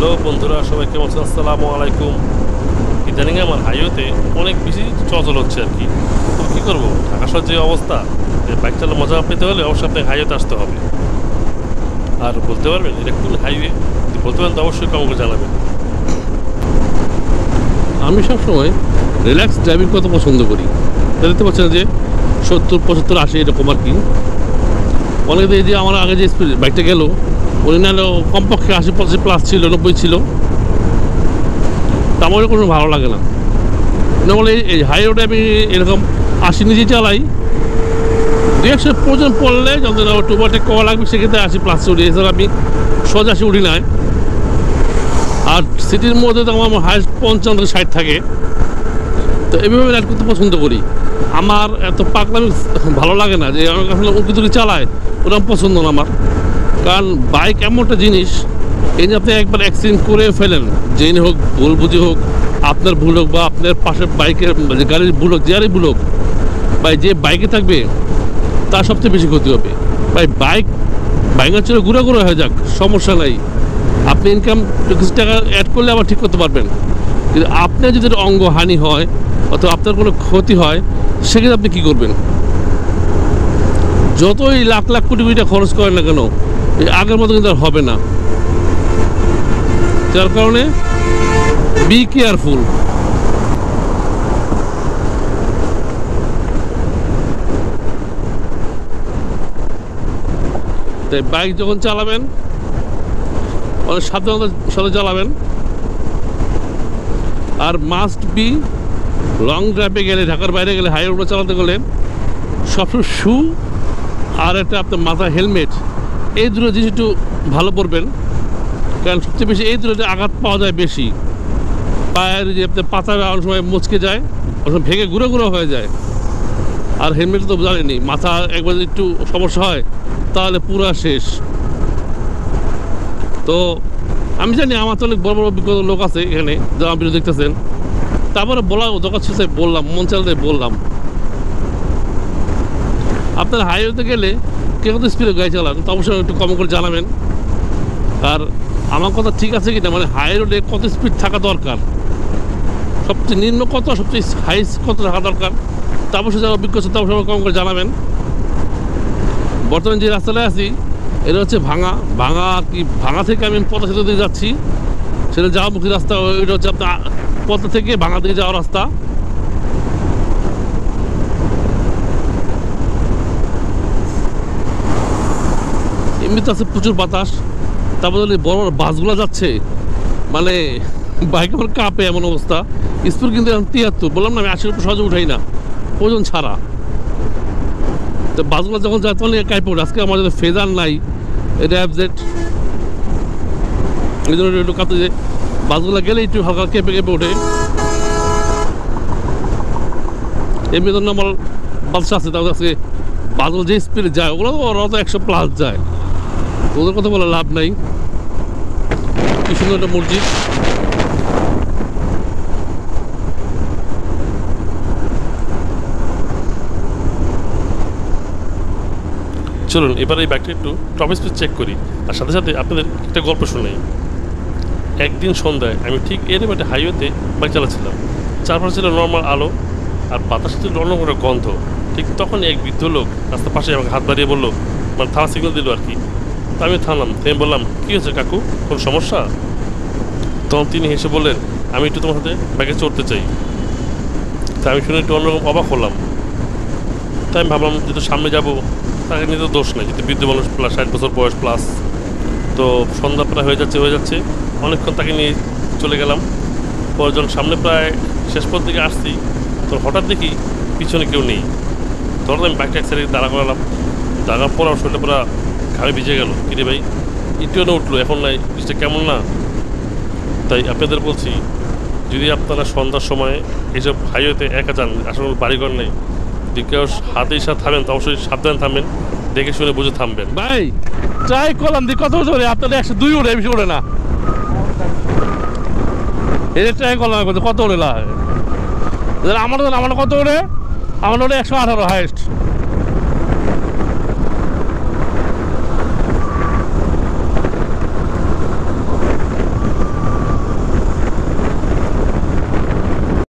Hello বন্ধুরা, সবাই কেমন আছেন? আসসালামু আলাইকুম। ইদানিং আমার হাইওয়েতে অনেক বেশি চলাচল হচ্ছে আর কি। তো কী করবো, ঢাকা শহর যে অবস্থা, বাইক চালানোর মজা পেতে হলে অবশ্যই আপনাকে হাইওয়েতে আসতে হবে। আর বলতে পারবেন এটা কোন হাইওয়ে? বলতে পারেন তো অবশ্যই কমেন্ট জানাবেন। আমি সবসময় রিল্যাক্স ড্রাইভিং করতে পছন্দ করি। দেখতে পাচ্ছেন যে 70, 75, 80 এরকম আর কি। অনেকে এই যে আমার আগে যে স্পিড বাইকটা গেল, উনি নাহলে কমপক্ষে 80, 85 প্লাস ছিল, 90 ছিল। তা আমার কোনো ভালো লাগে না। না বলে এই হাই রোডে আমি এরকম 80 নিজে চালাই। 200 প্রয়োজন পড়লে যখন টোবারটেক করা লাগবে সেক্ষেত্রে 80 প্লাস উঠি, এছাড়া আমি সোজা 80 উঠি নাই। আর সিটির মধ্যে তো আমার হাইস্ট 55 থেকে 60 থাকে। তো এইভাবে রাইড করতে পছন্দ করি। আমার এত পাকলামি ভালো লাগে না, যে আমার কাছে উঁকি চালায় ওরকম পছন্দ না আমার। কারণ বাইক এমন একটা জিনিস, এই যে আপনি একবার অ্যাক্সিডেন্ট করে ফেলেন, যেই হোক, ভুল বুঝি হোক, আপনার ভুল হোক বা আপনার পাশে বাইকের গাড়ির ভুল হোক, যারই ভুল হোক, ভাই যে বাইকে থাকবে তার সবচেয়ে বেশি ক্ষতি হবে। ভাই বাইকের চলে ঘুরে হয়ে যাক, সমস্যা নাই। আপনি ইনকাম কিছু টাকা অ্যাড করলে আবার ঠিক করতে পারবেন। কিন্তু আপনার যদি অঙ্গহানি হয় অথবা আপনার কোনো ক্ষতি হয়, সেক্ষেত্রে আপনি কী করবেন? যতই লাখ লাখ কোটি কোটি খরচ করেন না কেন, এই আগের মতো কিন্তু আর হবে না। যার কারণে বি কেয়ারফুল। তাই বাইক যখন চালাবেন অনেক সাবধানতার সাথে চালাবেন। আর মাস্ট বি, লং ড্রাইভে গেলে, ঢাকার বাইরে গেলে, হাই রোডে চালাতে গেলে সবসময় শু আর একটা আপনার মাথায় হেলমেট, এই দুটো জিনিস একটু ভালো পরবেন। কারণ সবচেয়ে বেশি এই দুটোতে আঘাত পাওয়া যায় বেশি। পায়ের যে আপনার পাতা অনেক সময় মুচকে যায়, অনেক সময় ভেঙে গুঁড়ো হয়ে যায়। আর হেলমেট তো জানেনি, মাথা একবার যদি একটু সমস্যা হয় তাহলে পুরো শেষ। তো আমি জানি আমার তো অনেক বড় বড় অভিজ্ঞ লোক আছে এখানে যারা আপনি দেখতেছেন, তারপরে বলা দরকার ছিল, বললাম, মন চালাতে বললাম। আপনার হাইওয়েতে গেলে কে কত স্পিডে গাড়ি চালান তা অবশ্যই একটু কম করে জানাবেন। আর আমার কথা ঠিক আছে কিনা, মানে হাই রোডে কত স্পিড থাকা দরকার, সবচেয়ে নিম্ন কত, সবচেয়ে হাই কত থাকা দরকার, তা অবশ্যই যারা অভিজ্ঞ আছে তা অবশ্যই কম করে জানাবেন। বর্তমানে যে রাস্তাটায় আছি এটা হচ্ছে ভাঙা থেকে আমি পথা সেতু দিয়ে যাচ্ছি। সেটা যাওয়ামুখী রাস্তা, ওইটা হচ্ছে আপনার পথা থেকে ভাঙা দিকে যাওয়ার রাস্তা। এমনিতে আছে প্রচুর বাতাস, তারপরে বড় বড় বাসগুলো যাচ্ছে, মানে বাইক আমার কাঁপে এমন অবস্থা। স্পিড কিন্তু এখন 73, বললাম না আমি 80 উপর সহজে উঠাই না, ওজন ছাড়া। তো বাসগুলো যখন যায় তখন কাঁপে ওঠে। আজকে আমার যাতে ফেজার নাই, এটা অ্যাবজেট, এই জন্য একটু কাঁপতে, যে বাসগুলো গেলে একটু হালকা কেঁপে ওঠে। এমনি জন্য আমার বাদশা আছে, তাহলে আজকে বাসগুলো যে স্পিডে যায় ওরা তো 100 প্লাস যায়, ওদের কথা বলে লাভ নাই। কি সুন্দর একটা মসজিদ। চলুন এবার এই বাইকটা একটু টপ স্পিড চেক করি, আর সাথে সাথে আপনাদের একটা গল্প শোনাই। একদিন সন্ধ্যায় আমি ঠিক এরকম একটা হাইওয়েতে বাইক চালাচ্ছিলাম। চারপাশে ছিল নর্মাল আলো আর বাতাসে ছিল অন্য কোনো গন্ধ। ঠিক তখন এক বৃদ্ধ লোক রাস্তার পাশে আমাকে হাত বাড়িয়ে বললো, মানে থামা সিগন্যাল দিল আর কি। তো আমি থামলাম, থেমে বললাম, কী হয়েছে কাকু, কোনো সমস্যা? তখন তিনি হেসে বললেন, আমি একটু তোমার সাথে বাইকে চড়তে চাই। তা আমি শুনে একটু অন্যরকম অবাক হলাম। তাই আমি ভাবলাম যেহেতু সামনে যাবো, তাকে নিয়ে তো দোষ নেই, যেহেতু বৃদ্ধ মানুষ প্লাস 60 বছর বয়স প্লাস। তো সন্ধ্যা প্রায় হয়ে যাচ্ছে, অনেকক্ষণ তাকে নিয়ে চলে গেলাম। পরজন সামনে প্রায় শেষ পথ দিকে আসছি, তো হঠাৎ দেখি পিছনে কেউ নেই। তখন আমি বাইকটা এক সাইডে দাঁড়া করালাম। দাঁড়ার পর আমার শরীরটা পুরো ঘাড়ে ভিজে গেল। কিরে ভাই, একটুও না উঠলো, এখন নাই, জিনিসটা কেমন না? তাই আপনাদের বলছি, যদি আপনারা সন্ধ্যার সময় এইসব হাইওয়েতে একা যান, আসলে বাড়িঘর নেই, যদি কেউ হাতে সাথে থামেন তো অবশ্যই সাবধানে থামবেন, দেখে শুনে বুঝে থামবেন। ভাই ট্রাই করলাম, দিয়ে কত ধরে আপনাদের 102 ওঠে, বেশি ওঠে না। এটা ট্রাই করলাম কত ওঠে? আমার কত ওঠে? আমার ওঠে 118 হাইস্ট।